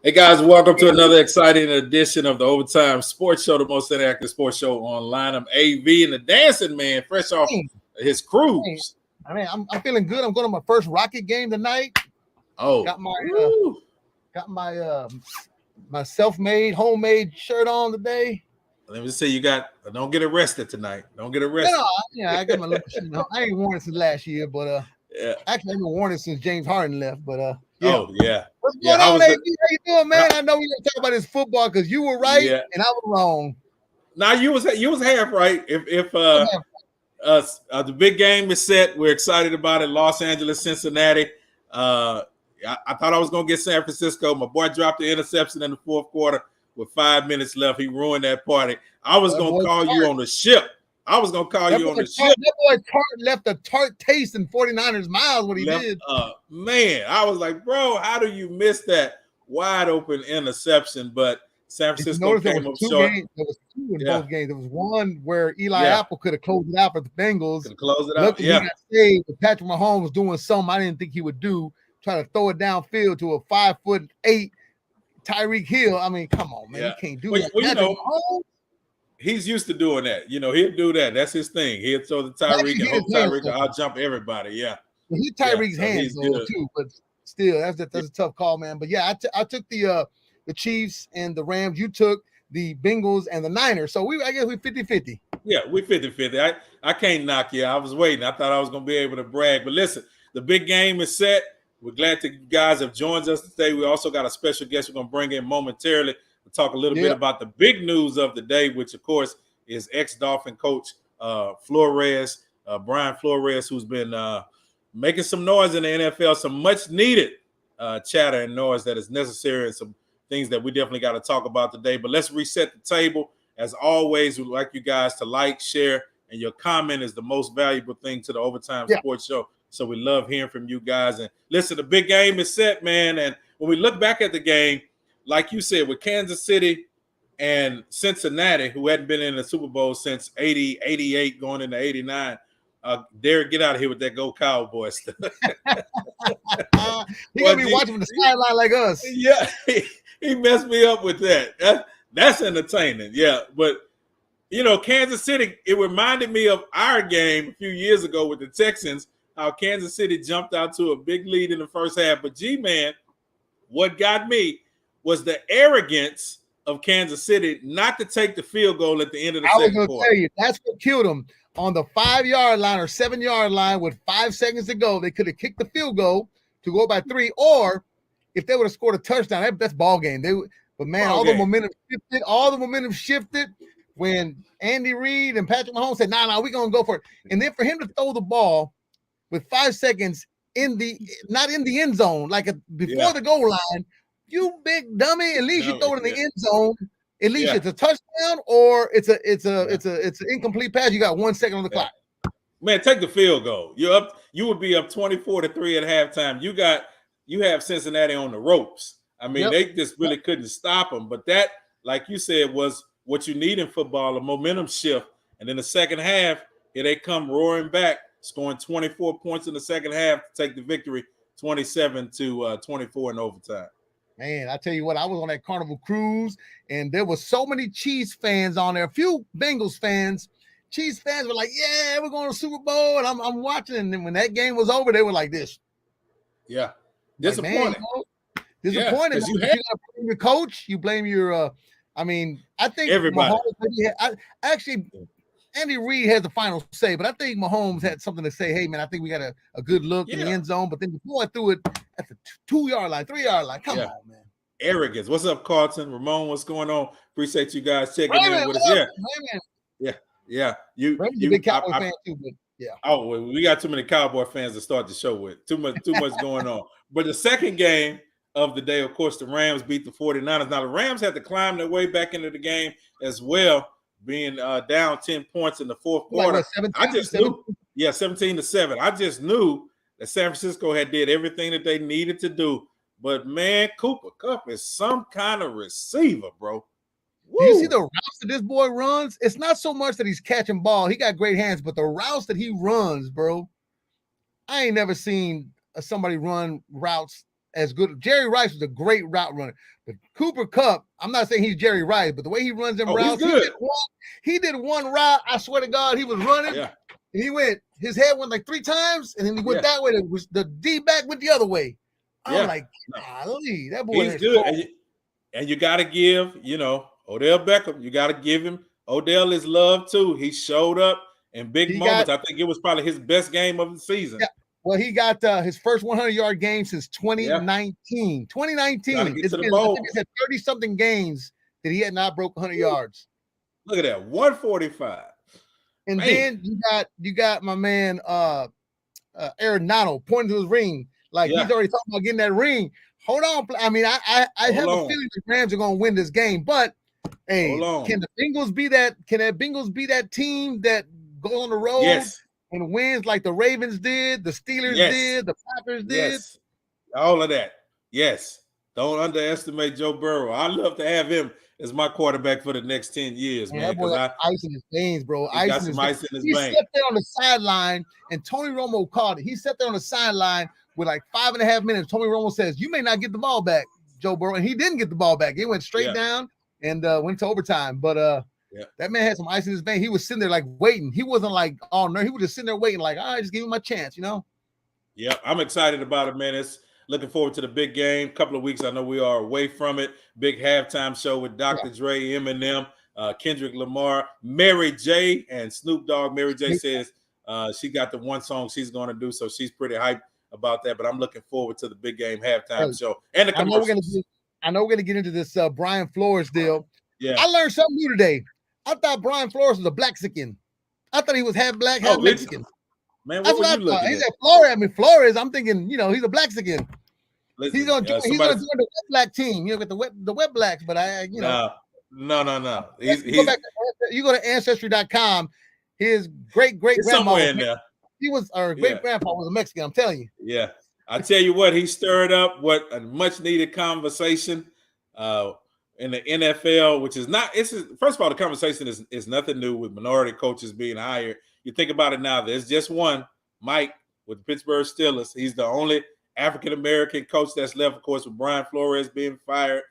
Hey guys, welcome to another exciting edition of the Overtime Sports Show, the most interactive sports show online. I'm AV and the Dancing Man, fresh off his cruise. I mean, I'm feeling good. I'm going to my first Rocket game tonight. Oh, got my self-made, homemade shirt on today. Let me say, don't get arrested tonight. Don't get arrested. I got my little. I ain't worn it since last year, but yeah. Actually, I haven't worn it since James Harden left. But yeah. Oh yeah. What's going on, AV? How you doing, man? I know we gonna talk about this football because you were right and I was wrong. Now you was half right. If the big game is set, we're excited about it. Los Angeles, Cincinnati. I thought I was gonna get San Francisco. My boy dropped the interception in the fourth quarter with 5 minutes left. He ruined that party. I was gonna call you on the ship. I was gonna call you on the ship. That boy Tart left a tart taste in 49ers miles when he did. Man, I was like, bro, how do you miss that wide open interception? But San Francisco came up short. There was two in both games. There was one where Eli Apple could have closed it out for the Bengals. Could close it out. He got saved. Patrick Mahomes was doing something I didn't think he would do, trying to throw it downfield to a 5'8" Tyreek Hill. I mean, come on, man, you can't do that. Well, he's used to doing that. He'll do that. That's his thing. He'll throw the Tyreek and hope Tyreek will out-jump everybody. Yeah. Well, he Tyreek's hands too, but still, that's a tough call, man. But yeah, I took the Chiefs and the Rams. You took the Bengals and the Niners. So I guess we 50-50. Yeah, we 50-50. I can't knock you. I was waiting. I thought I was going to be able to brag. But listen, the big game is set. We're glad that you guys have joined us today. We also got a special guest we're going to bring in momentarily. We'll talk a little bit about the big news of the day, which, of course, is ex-Dolphin coach Flores, Brian Flores, who's been making some noise in the NFL, some much-needed chatter and noise that is necessary and some things that we definitely got to talk about today. But let's reset the table. As always, we'd like you guys to like, share, and your comment is the most valuable thing to the Overtime Sports Show. So we love hearing from you guys. And listen, the big game is set, man. And when we look back at the game, like you said, with Kansas City and Cincinnati, who hadn't been in the Super Bowl since 80, 88, going into 89, Derek, get out of here with that Go Cowboys stuff. He gonna be watching from the sideline like us. Yeah, he messed me up with that. That's entertaining. Yeah, but Kansas City, it reminded me of our game a few years ago with the Texans, how Kansas City jumped out to a big lead in the first half. But G-Man, what got me was the arrogance of Kansas City not to take the field goal at the end of the second quarter. I was going to tell you, that's what killed them. On the 5-yard line or 7-yard line with 5 seconds to go, they could have kicked the field goal to go by 3, or if they would have scored a touchdown, that's ball game. But man, all the momentum shifted when Andy Reid and Patrick Mahomes said, "Nah, we're gonna go for it." And then for him to throw the ball with 5 seconds not in the end zone, like before the goal line, you big dummy. At least you throw it in the end zone. At least it's a touchdown or it's an incomplete pass. You got 1 second on the clock. Man, take the field goal. You would be up 24-3 at halftime. You have Cincinnati on the ropes. I mean, they just really couldn't stop them. But that, like you said, was what you need in football, a momentum shift. And in the second half, here they come roaring back, scoring 24 points in the second half to take the victory, 27-24 in overtime. Man, I tell you what, I was on that Carnival cruise, and there was so many Chiefs fans on there. A few Bengals fans. Chiefs fans were like, "Yeah, we're going to Super Bowl," and I'm watching. And then when that game was over, they were like this. Yeah, disappointed. Disappointed. Yeah, you blame your coach. You blame your. I think everybody. Actually, Andy Reid has the final say, but I think Mahomes had something to say. Hey, man, I think we got a good look in the end zone, but then before I threw it at the 2-yard line, 3-yard line. Come on, man. Arrogance. What's up, Carlton? Ramon, what's going on? Appreciate you guys checking in with us. Yeah. You big Cowboy fan too, but yeah. Oh, well, we got too many Cowboy fans to start the show with. Too much going on. But the second game of the day, of course, the Rams beat the 49ers. Now, the Rams had to climb their way back into the game as well, being down 10 points in the fourth quarter. 17-7. I just knew that San Francisco had did everything that they needed to do. But, man, Cooper Kupp is some kind of receiver, bro. Woo. Do you see the routes that this boy runs? It's not so much that he's catching ball. He got great hands, but the routes that he runs, bro, I ain't never seen somebody run routes as good. Jerry Rice was a great route runner, but Cooper Kupp, I'm not saying he's Jerry Rice, but the way he runs them routes, he did one route. I swear to God, he was running. Yeah. And his head went like 3 times, and then he went that way. The D back went the other way. I'm like, golly, that boy is good. And you got to give, Odell Beckham, you got to give him Odell his love too. He showed up in big moments. I think it was probably his best game of the season. Yeah. Well, he got his first 100-yard game since 2019. Yeah. 2019. It's been 30-something games that he had not broke 100 yards. Look at that, 145. And then you got my man Aaron Donald pointing to his ring like he's already talking about getting that ring. Hold on, I mean I have a feeling the Rams are going to win this game, but hey, can the Bengals be that? Can that Bengals be that team that goes on the road and wins like the Ravens did, the Steelers did, the Packers did? Yes. All of that. Yes. Don't underestimate Joe Burrow. I'd love to have him as my quarterback for the next 10 years, man. That boy ice in his veins, bro. He got some ice in his veins. He sat there on the sideline, and Tony Romo caught it. He sat there on the sideline with like 5.5 minutes. Tony Romo says, "You may not get the ball back, Joe Burrow," and he didn't get the ball back. It went straight down and went to overtime. But that man had some ice in his veins. He was sitting there like waiting. He wasn't like all nervous. He was just sitting there waiting, like, all right, just give me my chance, Yeah, I'm excited about it, man. It's looking forward to the big game. Couple of weeks, I know we are away from it. Big halftime show with Dr. Dre, Eminem, Kendrick Lamar, Mary J, and Snoop Dogg. Mary J says she got the one song she's going to do, so she's pretty hyped about that. But I'm looking forward to the big game halftime show and the commercials. I know we're gonna get into this Brian Flores deal. Yeah, I learned something new today. I thought Brian Flores was a Blaxican. I thought he was half black, half Mexican. Man, what were you looking at? He said Flores. I'm thinking, he's a Blaxican. Listen, he's gonna join the wet black team, with the wet blacks. But No. You go to ancestry.com. His great grandma somewhere in there. He was, or great grandpa was a Mexican. I'm telling you. Yeah, I tell you what, he stirred up a much needed conversation in the NFL, which is not. First of all, the conversation is nothing new with minority coaches being hired. You think about it now. There's just one, Mike, with the Pittsburgh Steelers. He's the only African-American coach that's left, of course, with Brian Flores being fired,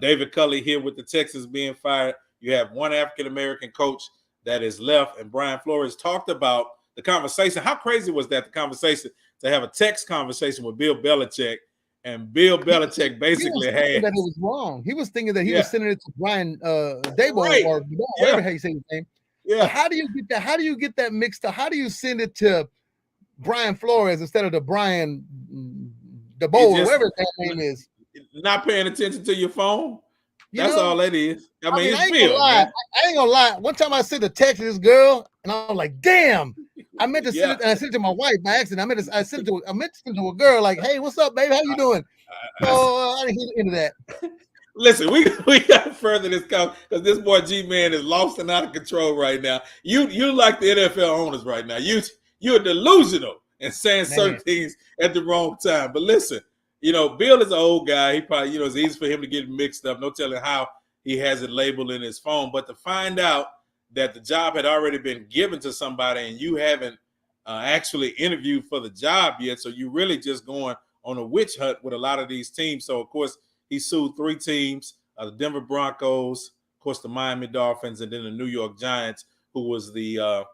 David Culley here with the Texans being fired. You have one African-American coach that is left, and Brian Flores talked about the conversation. How crazy was that, the conversation, to have a text conversation with Bill Belichick, and Bill Belichick basically had that it was wrong. He was thinking that he was sending it to Brian Daboll or whatever how you say his name. Yeah. How do you get that? How do you get that mixed up? How do you send it to Brian Flores instead of the Brian Daboll or whatever his name is? Not paying attention to your phone. That's all it is. I mean, I ain't gonna lie. One time I sent a text to this girl, and I was like, "Damn!" I meant to send it. And I sent it to my wife by accident. I sent it to a girl, like, "Hey, what's up, baby? How you doing?" I didn't get into that. Listen, we got further this because this boy G-Man is lost and out of control right now. You like the NFL owners right now. You're delusional and saying certain things at the wrong time. But listen, Bill is an old guy. He probably, it's easy for him to get mixed up. No telling how he has it labeled in his phone. But to find out that the job had already been given to somebody and you haven't actually interviewed for the job yet, so you're really just going on a witch hunt with a lot of these teams. So, of course, he sued 3 teams, the Denver Broncos, of course, the Miami Dolphins, and then the New York Giants, who was the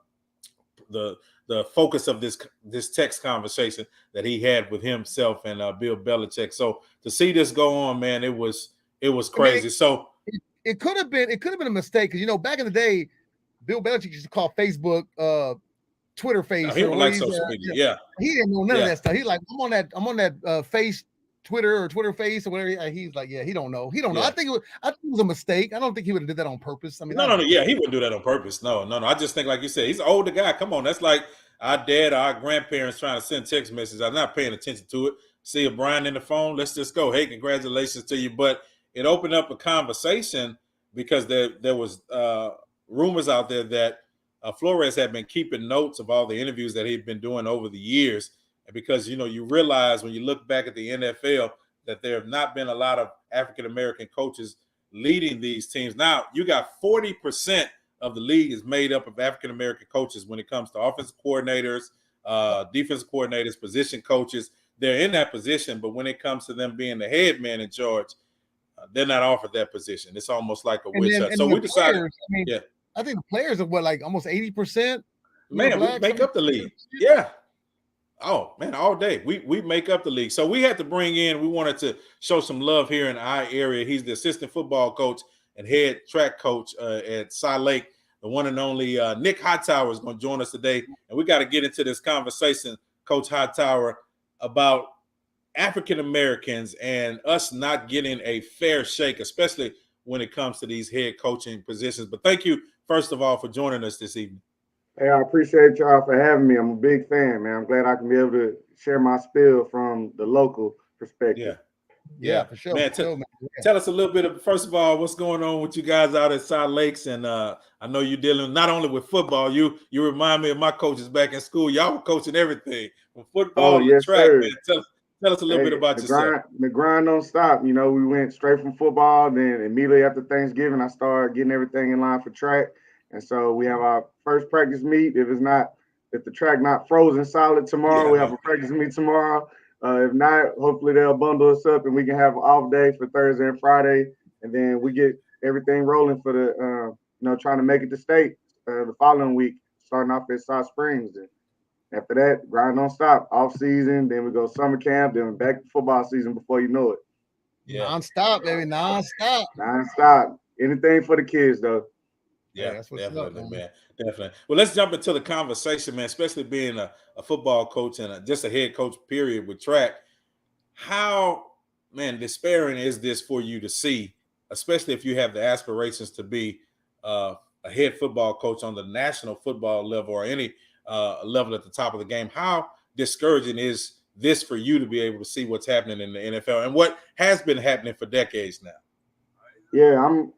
focus of this text conversation that he had with himself and Bill Belichick. So to see this go on, man, it was crazy. It could have been a mistake because back in the day, Bill Belichick used to call Facebook Twitter face. No, he don't like social media. Yeah, he didn't know none of that stuff. He's like, I'm on that face Twitter or Twitter face or whatever. He's like, he don't know. Yeah. I think it was a mistake. I don't think he would have did that on purpose. I mean, no. Yeah, he wouldn't do that on purpose. No. I just think, like you said, he's an older guy. Come on, that's like our dad or our grandparents trying to send text messages. I'm not paying attention to it. See a Brian in the phone. Let's just go. Hey, congratulations to you. But it opened up a conversation because there was rumors out there that Flores had been keeping notes of all the interviews that he'd been doing over the years. And because, you realize when you look back at the NFL that there have not been a lot of African-American coaches leading these teams. Now, you got 40% of the league is made up of African-American coaches when it comes to offensive coordinators, defensive coordinators, position coaches. they're in that position, but when it comes to them being the head man in charge, they're not offered that position. It's almost like a witch hunt. So we decided, players, I think the players are like almost 80%. Man, we make up the league. Yeah. Oh man, all day. We make up the league. So we had to bring in, we wanted to show some love here in our area. He's the assistant football coach and head track coach at Cy Lake. The one and only Nick Hightower is going to join us today. And we got to get into this conversation, Coach Hightower, about African Americans and us not getting a fair shake, especially when it comes to these head coaching positions. But thank you, first of all, for joining us this evening. Hey, I appreciate y'all for having me. I'm a big fan, man. I'm glad I can be able to share my spiel from the local perspective. Yeah, for sure. Man, tell us a little bit of, first of all, what's going on with you guys out at Salt Lakes. And I know you're dealing not only with football, you remind me of my coaches back in school. Y'all were coaching everything from football to track. Sir. Man. Tell us a little bit about yourself. The grind don't stop. You know, we went straight from football. Then immediately after Thanksgiving, I started getting everything in line for track. And so we have our first practice meet. If the track not frozen solid tomorrow, we have a practice meet tomorrow. If not, hopefully they'll bundle us up and we can have an off day for Thursday and Friday. And then we get everything rolling for the, trying to make it to state the following week, starting off at South Springs. And after that, grind don't stop. Off season, then we go summer camp, then back to football season before you know it. Yeah. Non-stop, baby. Non-stop. Non-stop. Anything for the kids, though. Yeah, that's what's definitely, up, man. Definitely. Well, let's jump into the conversation, man, especially being a football coach and just a head coach, period, with track. How, man, despairing is this for you to see, especially if you have the aspirations to be a head football coach on the national football level or any level at the top of the game? How discouraging is this for you to be able to see what's happening in the NFL and what has been happening for decades now? Yeah, I'm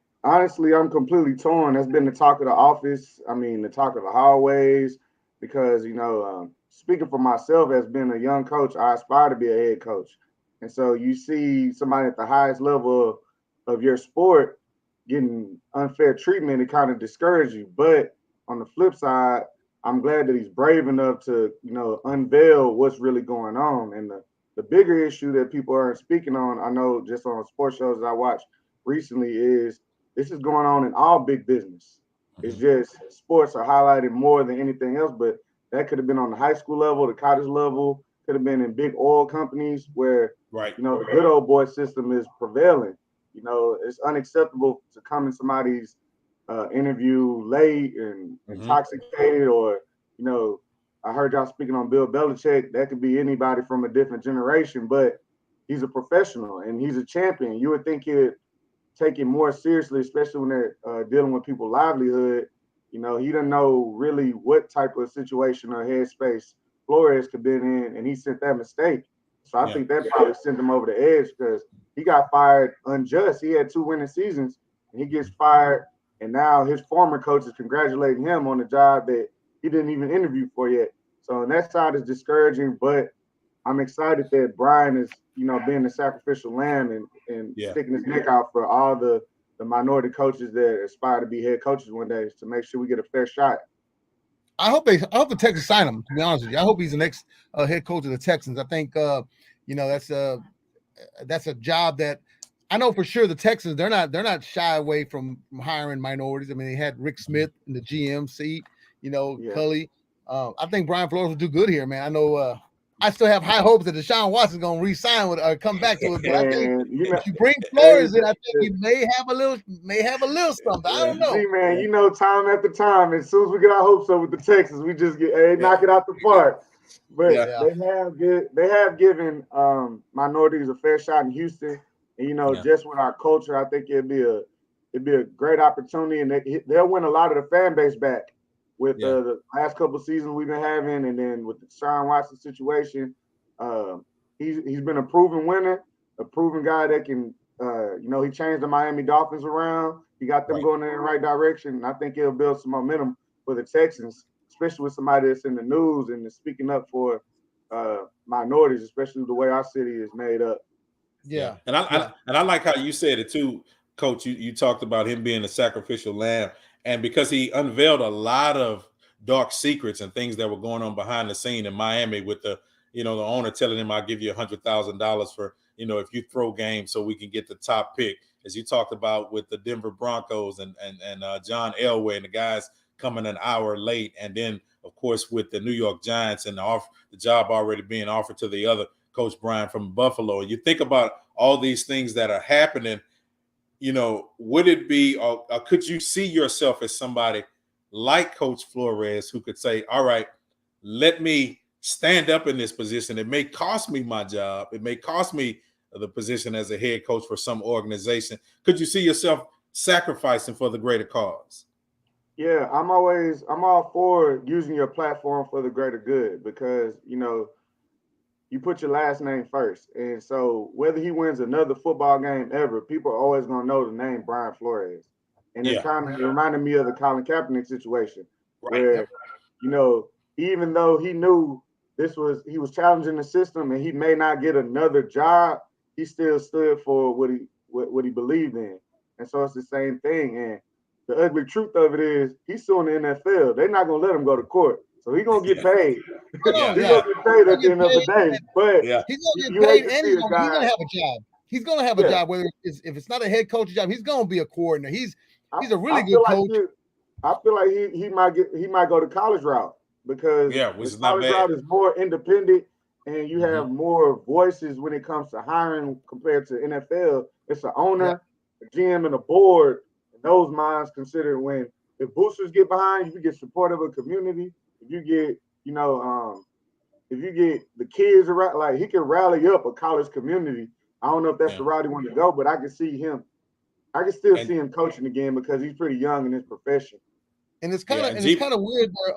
completely torn. That's been the talk of the office. I mean, the talk of the hallways, because, speaking for myself as being a young coach, I aspire to be a head coach. And so you see somebody at the highest level of your sport getting unfair treatment, it kind of discourages you. But on the flip side, I'm glad that he's brave enough to, unveil what's really going on. And the bigger issue that people aren't speaking on, I know just on sports shows that I watched recently, is this is going on in all big business. It's just sports are highlighted more than anything else, but that could have been on the high school level, the college level, could have been in big oil companies where, the good old boy system is prevailing. It's unacceptable to come in somebody's interview late and intoxicated, or, I heard y'all speaking on Bill Belichick. That could be anybody from a different generation, but he's a professional and he's a champion. You would think he'd take it more seriously, especially when they're dealing with people's livelihood. He doesn't know really what type of situation or headspace Flores could be in, and he sent that mistake. So I think that probably sent him over the edge because he got fired unjust. He had 2 winning seasons, and he gets fired, and now his former coach is congratulating him on the job that he didn't even interview for yet. So on that side is discouraging, but I'm excited that Brian is, being the sacrificial lamb and sticking his neck out for all the minority coaches that aspire to be head coaches one day to make sure we get a fair shot. I hope the Texans sign him, to be honest with you. I hope he's the next head coach of the Texans. I think, that's a job that I know for sure the Texans, they're not shy away from hiring minorities. I mean, they had Rick Smith in the GM seat, Cully. I think Brian Flores will do good here, man. I know I still have high hopes that Deshaun Watson's going to re-sign with or come back to it. But I think if you bring Flores in, I think he may have a little something. I don't know. See, man, time after time, as soon as we get our hopes up with the Texans, we just knock it out the park. But they have given minorities a fair shot in Houston, and just with our culture, I think it'd be a great opportunity, and they'll win a lot of the fan base back. With the last couple of seasons we've been having, and then with the Deshaun Watson situation, he's been a proven winner, a proven guy that can, he changed the Miami Dolphins around. He got them going in the right direction, and I think it'll build some momentum for the Texans, especially with somebody that's in the news and is speaking up for minorities, especially the way our city is made up. Yeah, and I like how you said it too, Coach. You talked about him being a sacrificial lamb. And because he unveiled a lot of dark secrets and things that were going on behind the scene in Miami with the the owner telling him, I'll give you $100,000 for, if you throw games so we can get the top pick, as you talked about with the Denver Broncos and John Elway and the guys coming an hour late. And then, of course, with the New York Giants and the job already being offered to the other Coach Brian from Buffalo. You think about all these things that are happening, would it be, or could you see yourself as somebody like Coach Flores who could say, all right, let me stand up in this position. It may cost me my job. It may cost me the position as a head coach for some organization. Could you see yourself sacrificing for the greater cause? Yeah, I'm all for using your platform for the greater good because, you put your last name first. And so whether he wins another football game ever, people are always going to know the name Brian Flores. And it's kind of reminded me of the Colin Kaepernick situation where, even though he knew he was challenging the system and he may not get another job, he still stood for what he believed in. And so it's the same thing. And the ugly truth of it is he's suing the NFL. They're not going to let him go to court. So he's going to get paid. He's going to get paid at the end of the day. But he's going to get paid and he's going to have a job. He's going to have a job, whether if it's not a head coach job, he's going to be a coordinator. He's a really good coach. I feel like he might go to college route because which the college route is more independent and you have more voices when it comes to hiring compared to NFL. It's an owner, a GM, and a board. And those minds consider if boosters get behind you, get support of a community. If you get, if you get the kids around, like he can rally up a college community. I don't know if that's the route he wants to go, but I can see him. I can still see him coaching again because he's pretty young in his profession. And it's kind of weird where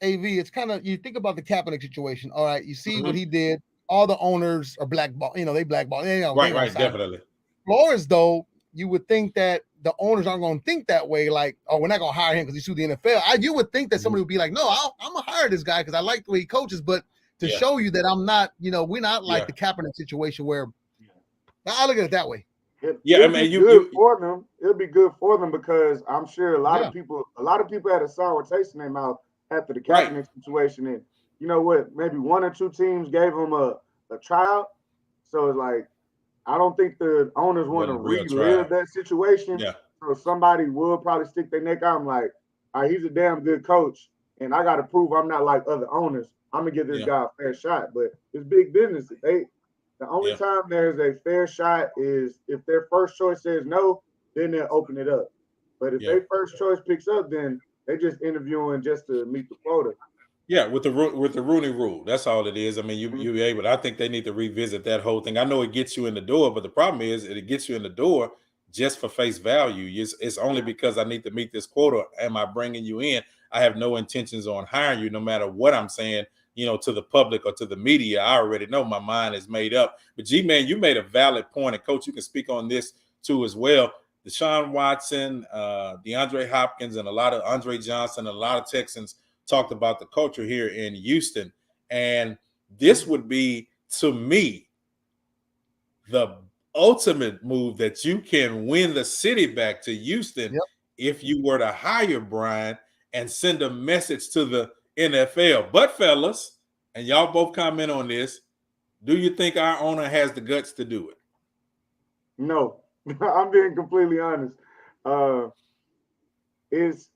AV. It's kind of, you think about the Kaepernick situation. All right, you see what he did. All the owners are blackballed. They blackballed. Right, definitely. Flores, though, you would think that the owners aren't going to think that way. Like, oh, we're not going to hire him because he sued the NFL. You would think that somebody would be like, no, I'm going to hire this guy because I like the way he coaches. But to show you that I'm not, we're not like the Kaepernick situation where I look at it that way. It'll be good for them because I'm sure a lot of people had a sour taste in their mouth after the Kaepernick situation. And you know what? Maybe one or two teams gave them a tryout. So it's like, I don't think the owners want to relive that situation. Yeah. So somebody will probably stick their neck out. I'm like, all right, he's a damn good coach, and I got to prove I'm not like other owners. I'm gonna give this guy a fair shot. But it's big business. The only time there's a fair shot is if their first choice says no, then they'll open it up. But if their first choice picks up, then they just interviewing just to meet the quota. Yeah, with the Rooney Rule, that's all it is. I mean, you able. I think they need to revisit that whole thing. I know it gets you in the door, but the problem is it gets you in the door just for face value. It's only because I need to meet this quota. Am I bringing you in? I have no intentions on hiring you, no matter what I'm saying. To the public or to the media. I already know my mind is made up. But G-Man, you made a valid point, and Coach, you can speak on this too as well. Deshaun Watson, DeAndre Hopkins, and a lot of Andre Johnson, and a lot of Texans talked about the culture here in Houston. And this would be, to me, the ultimate move that you can win the city back to Houston if you were to hire Brian and send a message to the NFL. But fellas, and y'all both comment on this, do you think our owner has the guts to do it? No, I'm being completely honest. It's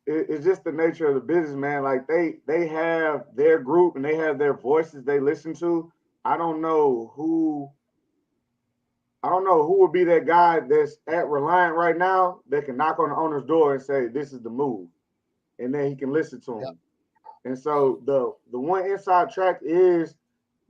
just the nature of the business, man. Like they have their group and they have their voices they listen to. I don't know who would be that guy that's at Reliant right now that can knock on the owner's door and say, this is the move. And then he can listen to him. Yep. And so the one inside track is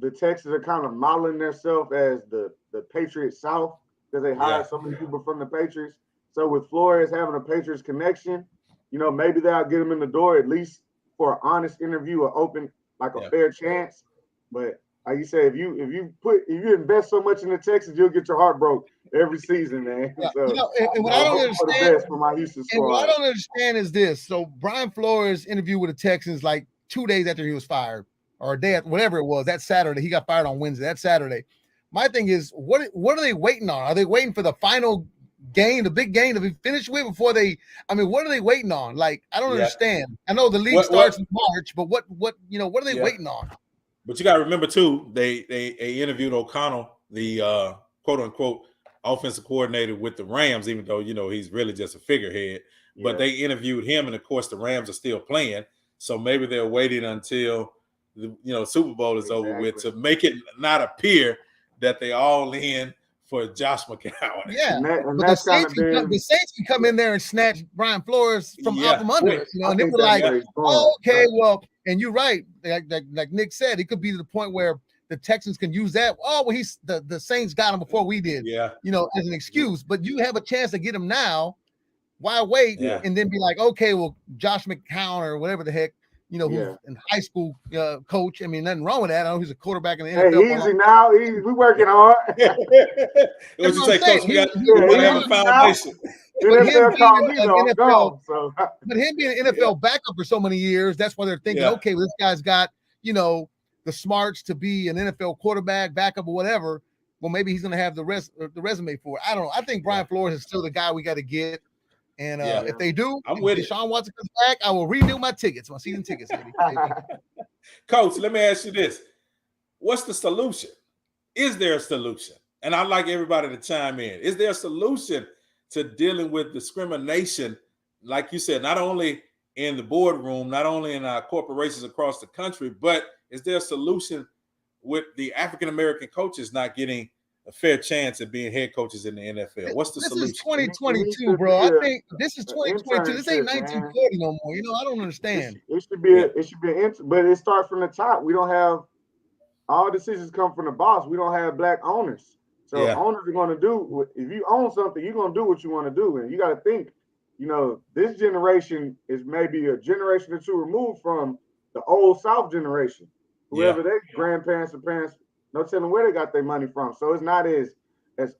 the Texans are kind of modeling themselves as the Patriots South because they hired so many people from the Patriots. So with Flores having a Patriots connection, maybe they'll get him in the door at least for an honest interview or open like a fair chance. But like you said, if you invest so much in the Texans, you'll get your heart broke every season, man. Yeah. So, and what I don't understand for my Houston squad. And what I don't understand is this. So Brian Flores interviewed with the Texans like 2 days after he was fired, or a day, whatever it was, that Saturday. He got fired on Wednesday, that Saturday. My thing is, what are they waiting on? Are they waiting for the final game, the big game to be finished with before they? I mean, what are they waiting on? Like, I don't understand. I know the league starts in March, but what are they waiting on? But you got to remember too, they interviewed O'Connell, the quote unquote offensive coordinator with the Rams, even though he's really just a figurehead. Yeah. But they interviewed him, and of course the Rams are still playing, so maybe they're waiting until the Super Bowl is over with to make it not appear that they all in for Josh McCown. Yeah, but the Saints can come in there and snatch Brian Flores from out from under us, and they were like, "Oh, okay, well," and you're right, like Nick said, it could be to the point where the Texans can use that. Oh, well, the Saints got him before we did, as an excuse. But you have a chance to get him now. Why wait and then be like, okay, well, Josh McCown or whatever the heck. Who's in high school coach. I mean, nothing wrong with that. I know he's a quarterback in the NFL. Hey, easy now. We working hard. What you say, Coach? We got to have a foundation. But him being an NFL backup for so many years, that's why they're thinking, okay, well, this guy's got, the smarts to be an NFL quarterback, backup, or whatever. Well, maybe he's going to have the resume for it. I don't know. I think Brian Flores is still the guy we got to get. And if they do, I'm with Deshaun Watson comes back, I will renew my tickets, my season tickets. Coach, let me ask you this. What's the solution? Is there a solution? And I'd like everybody to chime in. Is there a solution to dealing with discrimination, like you said, not only in the boardroom, not only in our corporations across the country, but is there a solution with the African-American coaches not getting a fair chance at being head coaches in the NFL? What's the solution? This is 2022, bro. I think this is 2022. This ain't 1940 no more. I don't understand. It should be but it starts from the top. We don't have all decisions come from the boss. We don't have black owners. So owners are going to do, if you own something, you're going to do what you want to do. And you got to think, this generation is maybe a generation or two removed from the old South generation. Whoever their grandparents or parents, no telling where they got their money from. So it's not as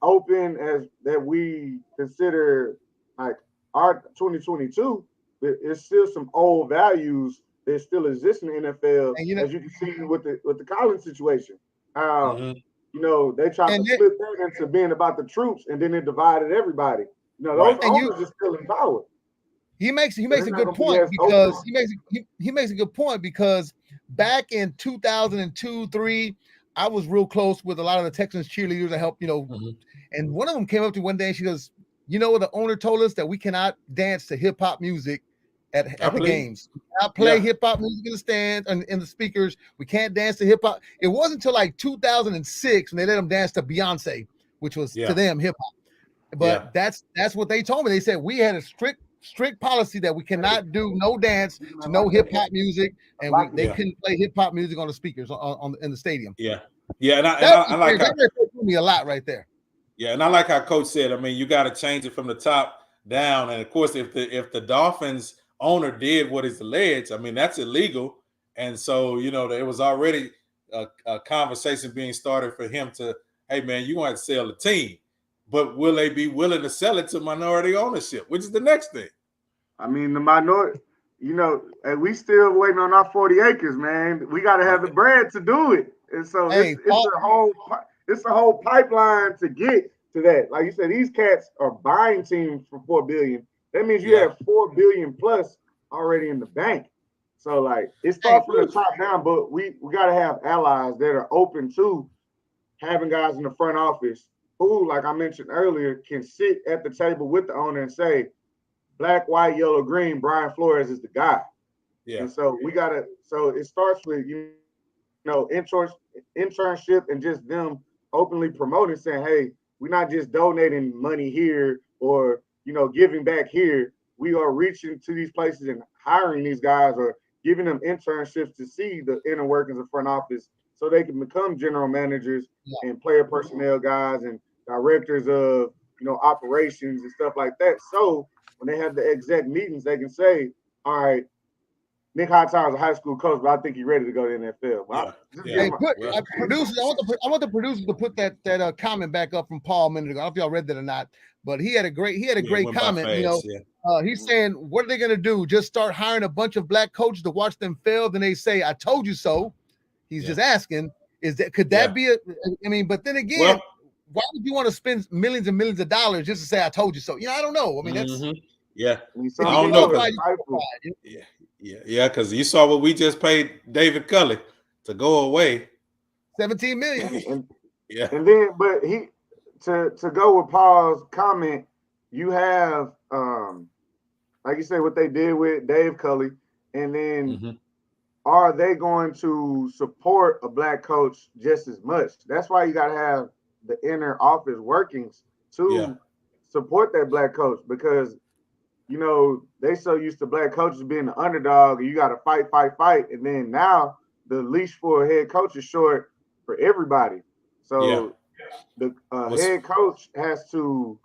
open as that we consider like our 2022. It's still some old values that still exist in the NFL, and, as you can see with the Collins situation. They tried to split that into being about the troops, and then it divided everybody. Those owners are still in power. He makes a good point because he makes a good point because back in 2002-3. I was real close with a lot of the Texans cheerleaders that helped, and one of them came up to me one day and she goes, what the owner told us that we cannot dance to hip hop music at the games. We cannot play hip hop music in the stands and in the speakers. We can't dance to hip hop. It wasn't until like 2006 when they let them dance to Beyonce, which was to them hip hop. But that's what they told me. They said we had a strict policy that we cannot do no dance to no hip hop music, and they couldn't play hip hop music on the speakers in the stadium. And I like that told me a lot right there. Yeah, and I like how Coach said. I mean, you got to change it from the top down, and of course, if the Dolphins owner did what is alleged, I mean that's illegal, and so there was already a conversation being started for him to, hey man, you want to sell the team. But will they be willing to sell it to minority ownership, which is the next thing? I mean, the minority, and we still waiting on our 40 acres, man. We got to have the bread to do it. And so it's a whole pipeline to get to that. Like you said, these cats are buying teams for $4 billion. That means you have $4 billion plus already in the bank. So like it starts from the top down, but we got to have allies that are open to having guys in the front office who, like I mentioned earlier, can sit at the table with the owner and say, black, white, yellow, green, Brian Flores is the guy. Yeah. And so so it starts with, internship and just them openly promoting, saying, hey, we're not just donating money here or, giving back here. We are reaching to these places and hiring these guys or giving them internships to see the inner workings of front office so they can become general managers and player personnel guys and directors of, operations and stuff like that. So when they have the exec meetings, they can say, all right, Nick Hightower's a high school coach, but I think he's ready to go to the NFL. Producers, I want the producers to put that comment back up from Paul a minute ago. I don't know if y'all read that or not, but he had a great comment. He's saying, what are they going to do? Just start hiring a bunch of black coaches to watch them fail? Then they say, I told you so. He's just asking, could that be but then again, why would you want to spend millions and millions of dollars just to say, I told you so? I don't know. I mean, that's I don't know. Because you saw what we just paid David Culley. to go away. 17 million. And Yeah. and then, but to go with Paul's comment, you have like you say, what they did with Dave Cully, and then are they going to support a black coach just as much? That's why you got to have the inner office workings to support that black coach, because you know they so used to black coaches being the underdog, and you got to fight, and then now the leash for a head coach is short for everybody. So the head coach has to.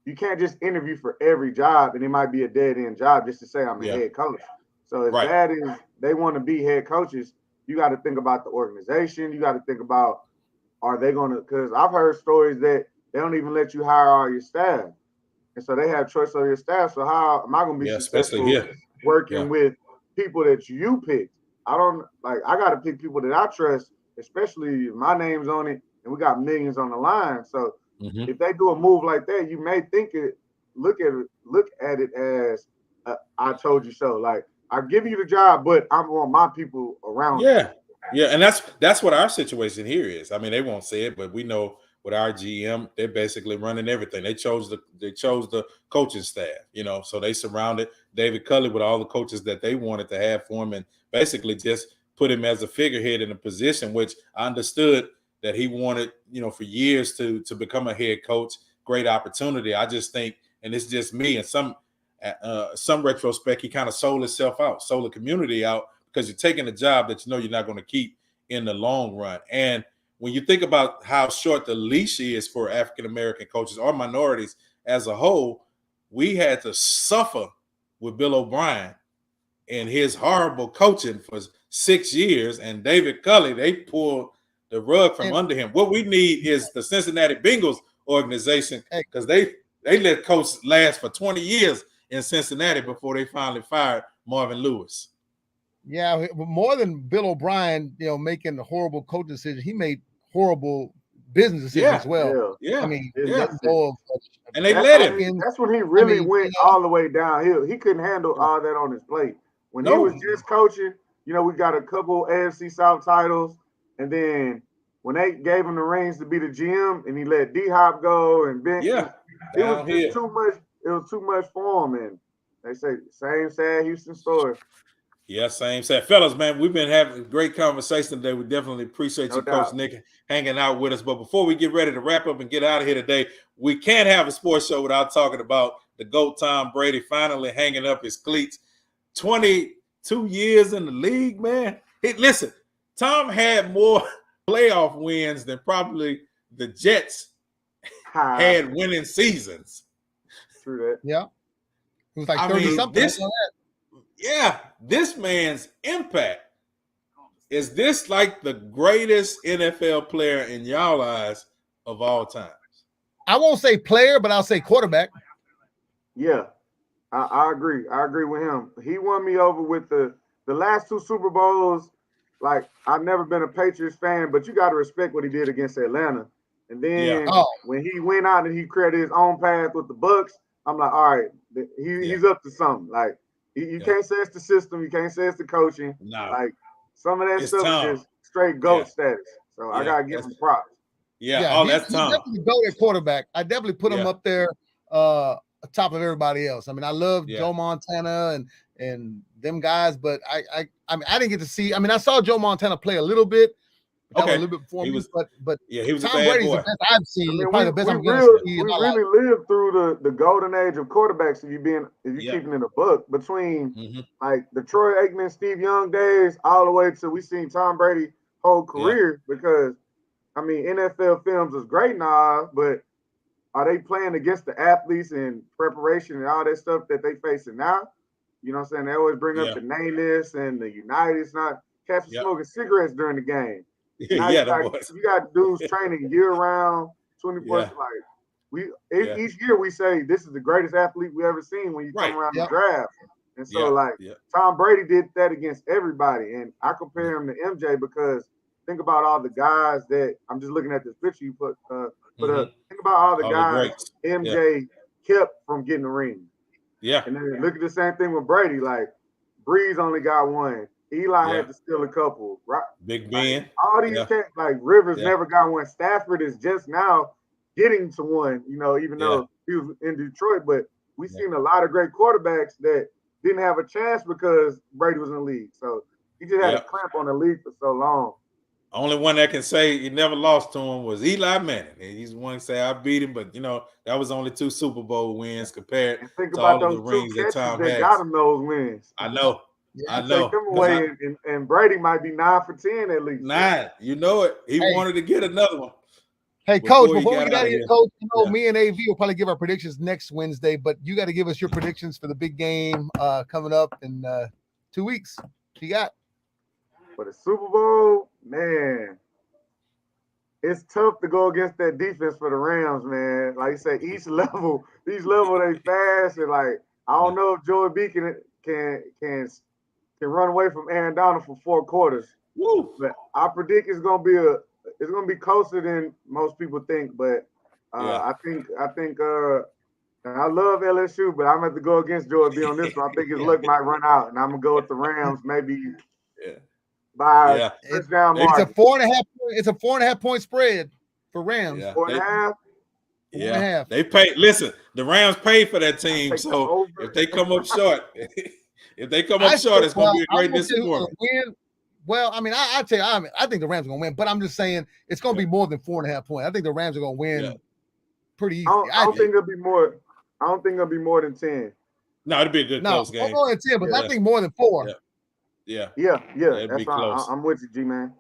You can't just interview for every job, and it might be a dead end job just to say I'm a head coach. So as bad as they want to be head coaches, you got to think about the organization. You got to think about, are they going to? Because I've heard stories that they don't even let you hire all your staff, and so they have choice over your staff. So how am I going to be successful working with people that you picked? I got to pick people that I trust, especially if my name's on it and we got millions on the line. So if they do a move like that, you may look at it as I told you so. Like, I give you the job, but I'm on my people around. Yeah, and that's what our situation here is. I mean, they won't say it, but we know with our GM, they're basically running everything. They chose the coaching staff, you know, so they surrounded David Culley with all the coaches that they wanted to have for him, and basically just put him as a figurehead in a position which I understood that he wanted, you know, for years to become a head coach. Great opportunity. I just think, and it's just me, and some retrospect, he kind of sold himself out, sold the community out, because you're taking a job that you know you're not going to keep in the long run. And when you think about how short the leash is for African-American coaches or minorities as a whole, we had to suffer with Bill O'Brien and his horrible coaching for 6 years, and David Culley, they pulled the rug from under him. What we need is the Cincinnati Bengals organization, because they let coach last for 20 years in Cincinnati before they finally fired Marvin Lewis. Yeah, more than Bill O'Brien, you know, making a horrible coach decision, he made horrible business decisions as well. Yeah. I mean, letting go of, and they let him. That's when he really went all the way downhill. He couldn't handle all that on his plate. When he was just coaching, you know, we got a couple AFC South titles, and then when they gave him the reins to be the GM, and he let D-Hop go, and Ben, it was just too much. It was too much for him, and they say same sad Houston story. Yeah, same sad. Fellas, man, we've been having a great conversation today. We definitely appreciate you, Coach Nick, hanging out with us. But before we get ready to wrap up and get out of here today, we can't have a sports show without talking about the GOAT Tom Brady finally hanging up his cleats. 22 years in the league, man. Listen, Tom had more playoff wins than probably the Jets had winning seasons. True that. Yeah. It was like 30-something. Yeah, this man's impact. Is this like the greatest NFL player in y'all eyes of all times? I won't say player, but I'll say quarterback. Yeah, I agree. I agree with him. He won me over with the last 2 Super Bowls. Like, I've never been a Patriots fan, but you got to respect what he did against Atlanta. And then when he went out and he created his own path with the Bucs, I'm like, all right, he's up to something. Like, you can't say it's the system. You can't say it's the coaching. No. Like, some of that stuff is just straight GOAT status. So I got to give him props. That's Tom. He's definitely GOAT at quarterback. I definitely put him up there top of everybody else. I mean, I love Joe Montana and them guys, but I mean, I didn't get to see. I mean, I saw Joe Montana play a little bit. That was a little bit before me, but he was Tom a bad Brady's boy. the best I've seen. I mean, probably the best I'm going to see. We really lived through the golden age of quarterbacks. If you're keeping in a book between like the Troy Aikman, Steve Young days, all the way to we seen Tom Brady whole career. Because I mean, NFL films is great now, but are they playing against the athletes and preparation and all that stuff that they facing now? You know what I'm saying? They always bring up the nameless and the United's not cats smoking cigarettes during the game. Now you got dudes training year round, 24. Like each year we say this is the greatest athlete we ever seen when you come around the draft. And so Tom Brady did that against everybody. And I compare him to MJ because think about all the guys that I'm just looking at this picture you put up. Think about all the guys MJ kept from getting the ring. Yeah. And then look at the same thing with Brady. Like Breeze only got one. Eli Yeah. had to steal a couple. Right? Big Ben. Like, all these cats, like Rivers never got one. Stafford is just now getting to one, even though he was in Detroit. But we've seen a lot of great quarterbacks that didn't have a chance because Brady was in the league. So he just had a clamp on the league for so long. Only one that can say he never lost to him was Eli Manning. He's one to say I beat him, but that was only 2 Super Bowl wins compared to all of the rings that Tom that has. got him those wins. I know. I take them away, and Brady might be 9 for 10 at least. 9, you know it. He wanted to get another one. Hey, Coach, before we get out of here, Coach, me and AV will probably give our predictions next Wednesday, but you got to give us your predictions for the big game coming up in 2 weeks. What you got? For the Super Bowl, man, it's tough to go against that defense for the Rams, man. Like you say, each level they fast, and like I don't know if Joey B can run away from Aaron Donald for 4 quarters. Woo. But I predict it's gonna be closer than most people think. But I think I love LSU, but I'm gonna have to go against Joey B on this one. I think his luck might run out, and I'm gonna go with the Rams maybe by touchdown margin. It's a 4.5 point spread for Rams. 4.5. Yeah, they pay. Listen, the Rams paid for that team, so if they come up short, it's gonna be a great disappointment. Well, I mean, I tell you, I think the Rams are gonna win, but I'm just saying it's gonna be more than 4.5 points. I think the Rams are gonna win pretty easy. I don't think it'll be more. I don't think it'll be more than 10. No, it'll be a good close game. More than 10, but I think more than 4. Yeah. That's close. I'm with you, G-Man.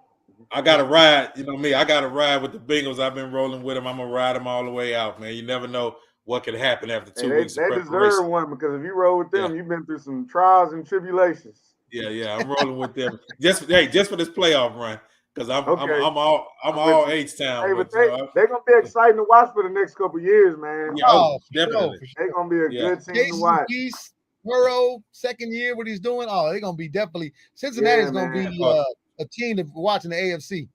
I got to ride. You know me. I got to ride with the Bengals. I've been rolling with them. I'm going to ride them all the way out, man. You never know what could happen after 2 weeks of preparation. They deserve one because if you roll with them, you've been through some trials and tribulations. Yeah. I'm rolling with them. Just for this playoff run because I'm all H-Town. Hey, but they're going to be exciting to watch for the next couple of years, man. Yeah, definitely. They're going to be a good team to watch. Burrow, second year, what he's doing. Oh, they're going to be definitely – Cincinnati's going to be a team to watch in the AFC.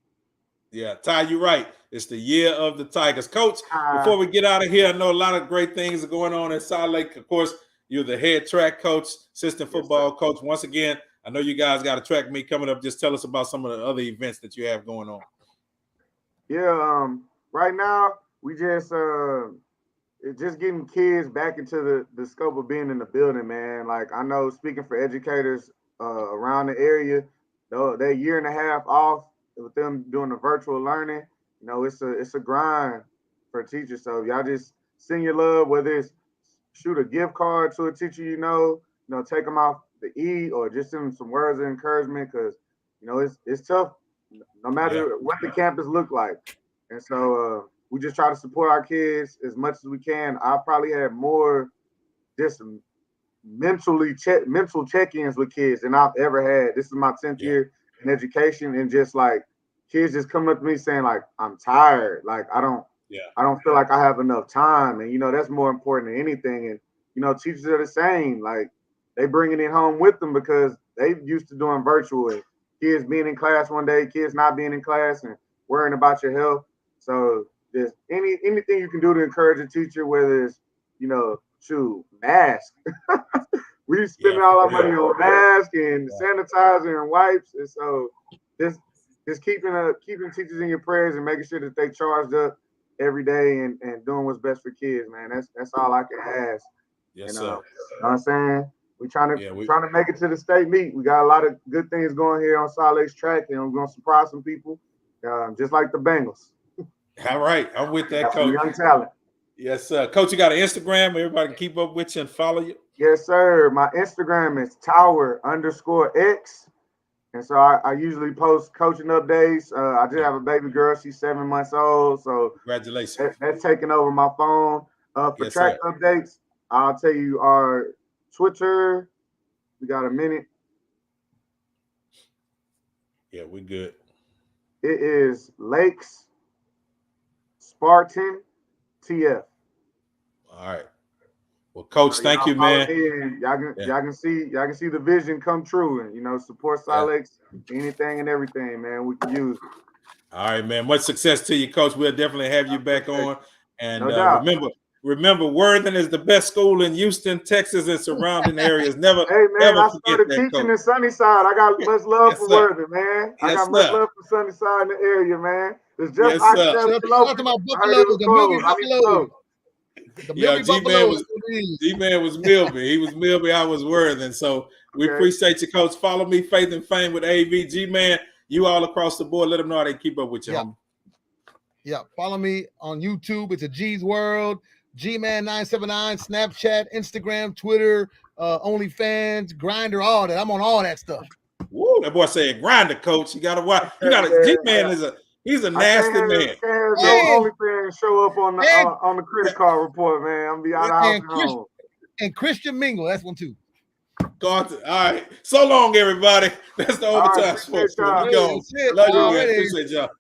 Yeah, Ty, you're right. It's the year of the Tigers. Coach, before we get out of here, I know a lot of great things are going on at Salt Lake. Of course, you're the head track coach, assistant football coach. Once again, I know you guys got a track meet coming up. Just tell us about some of the other events that you have going on. Yeah, right now we just getting kids back into the scope of being in the building, man. Like I know, speaking for educators around the area, they're 1.5 years off with them doing the virtual learning. It's a grind for teachers. So y'all just send your love, whether it's shoot a gift card to a teacher, take them off the E or just send them some words of encouragement because, it's tough no matter what the campus look like. And so we just try to support our kids as much as we can. I probably had more just mental check-ins with kids than I've ever had. This is my 10th year in education, and just like kids just coming up to me saying like, I'm tired. Like I don't feel like I have enough time. And that's more important than anything. And teachers are the same. Like they bring it home with them because they used to doing virtual and kids being in class one day, kids not being in class and worrying about your health. So there's anything you can do to encourage a teacher, whether it's, mask. We spend all our money on masks and sanitizer and wipes. And so just keeping teachers in your prayers and making sure that they charged up every day and doing what's best for kids, man. That's all I can ask. Yes, sir. You know what I'm saying? We're trying to make it to the state meet. We got a lot of good things going here on Salt Lake's track, and we're going to surprise some people, just like the Bengals. All right. I'm with that, Coach. Young talent. Yes, sir. Coach, you got an Instagram? Everybody can keep up with you and follow you? Yes, sir. My Instagram is Tower_X. And so I usually post coaching updates. I just have a baby girl. She's 7 months old. So congratulations. That's taking over my phone. For track updates, I'll tell you our Twitter. We got a minute. Yeah, we're good. It is Lakes Spartan TF. All right. Well, Coach, thank you, man. Y'all can see the vision come true, and support Salt Lakes, anything and everything, man. We can use. All right, man. Much success to you, Coach. We'll definitely have you back on. And remember, Remember, Worthing is the best school in Houston, Texas, and surrounding areas. Never, Hey man, never I forget started that, teaching coach. in Sunnyside. I got much love Yes, for sir. Worthing, man. I Yes, got much sir. love for Sunnyside in the area, man. It's just Yes, I sir. just Shout out to my I heard it Buffaloes, was the Milby closed. I need to Buffaloes. go. The Yeah, Milby Buffaloes. G-Man was Milby. He was Milby. I was Worthing. So we Okay. appreciate you, coach. Follow me, Faith and Fame with AV. G-Man, you all across the board. Let them know how they keep up with you, homie. Yeah, follow me on YouTube. It's a G's World, G-Man979, Snapchat, Instagram, Twitter, OnlyFans, Grinder, all that. I'm on all that stuff. Woo, that boy said grinder, coach. You gotta watch. G-Man he's a nasty man. Can't have no OnlyFans show up on the credit card report, man. I'm gonna be out of house and home. And Christian Mingle, that's one too. All right. So long, everybody. That's the overtime sports. We go. Love you, man. Appreciate y'all.